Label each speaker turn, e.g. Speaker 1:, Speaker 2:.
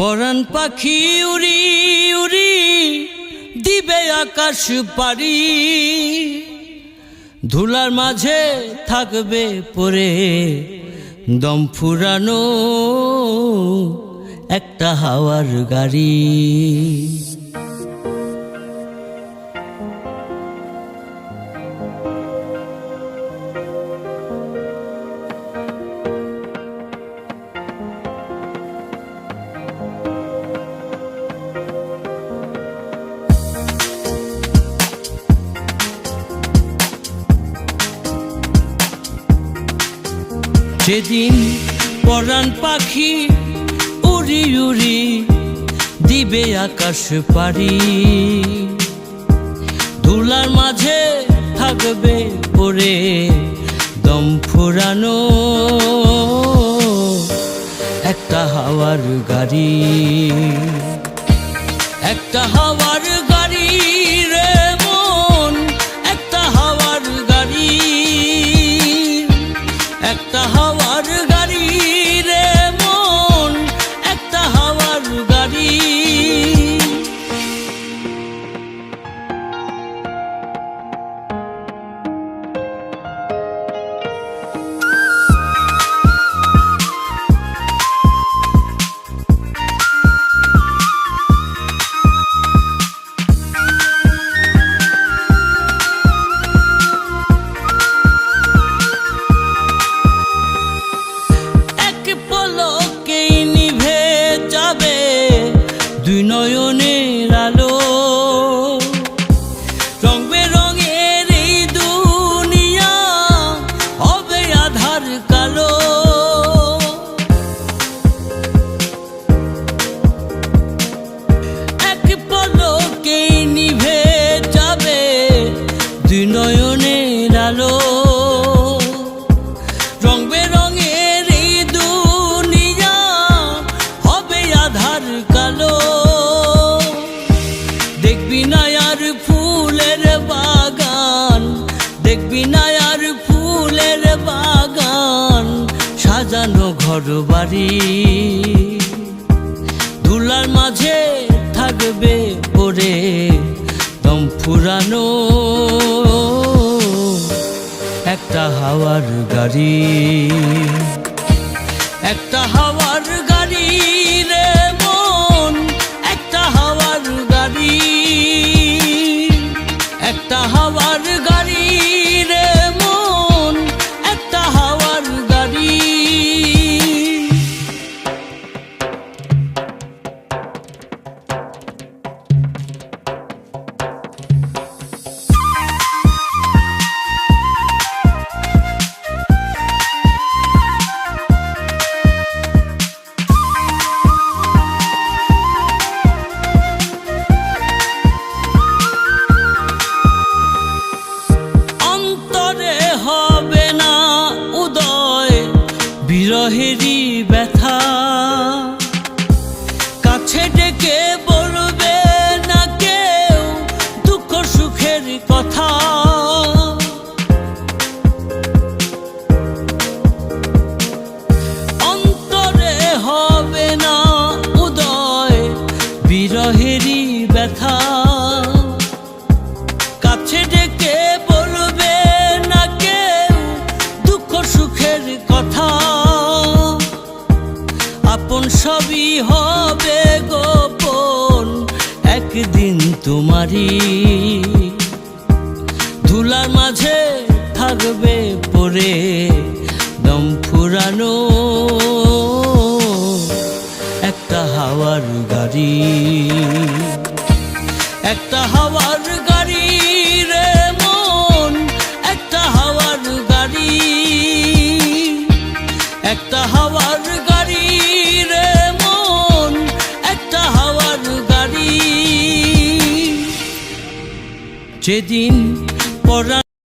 Speaker 1: পরাণ পাখি উড়ি উড়ি দিবে আকাশ পারি, ধুলার মাঝে থাকবে পড়ে দম ফুরানো একটা হাওয়ার গাড়ি। সেদিন পরাণ পাখি উড়ি উড়ি দিবে আকাশ পারি, ধুলার মাঝে থাকবে পড়ে দম ফুরানো একটা হাওয়ার গাড়ি। একটা হাওয়ার গাড়ি রে মন, একটা হাওয়ার গাড়ি, একটা হাওয়ার গাড়ি রে মন, একটা হাওয়ার গাড়ি। দুই নয়নের আলো, রং বেরঙের এই দুনিয়া হবে আধার কালো। এক পলকেই নিভে যাবে দুই নয়নের আলো, রং বেরঙের এই দুনিয়া হবে আধার কালো। দেখবি না আর ফুলের বাগান, দেখবি না আর ফুলের বাগান, সাজানো ঘর বাড়ি, ধুলার মাঝে থাকবে পড়ে দম ফুরানো একটা হাওয়ার গাড়ি। একটা হাওয়ার গাড়ি রে মন, একটা হাওয়ার গাড়ি, একটা হাওয়ার গাড়ি রে মন, একটা হাওয়ার গাড়ি। বিরহেরই ব্যথা কাছে ডেকে বলবে না কেউ দুঃখ সুখের কথা। অন্তরে হবে না উদয় বিরহেরই ব্যথা, কাছে ডেকে বলবে না কেউ দুঃখ সুখের কথা। আপন সবই হবে গোপন একদিন তোমারই, ধুলার মাঝে থাকবে পড়ে দম ফুরানো একটা হাওয়ার গাড়ি। একটা হাওয়ার গাড়ি রে মন, একটা হাওয়ার গাড়ি, একটা হাওয়ার গাড়ি রে মন, একটা হাওয়ার গাড়ি। যেদিন পরাণ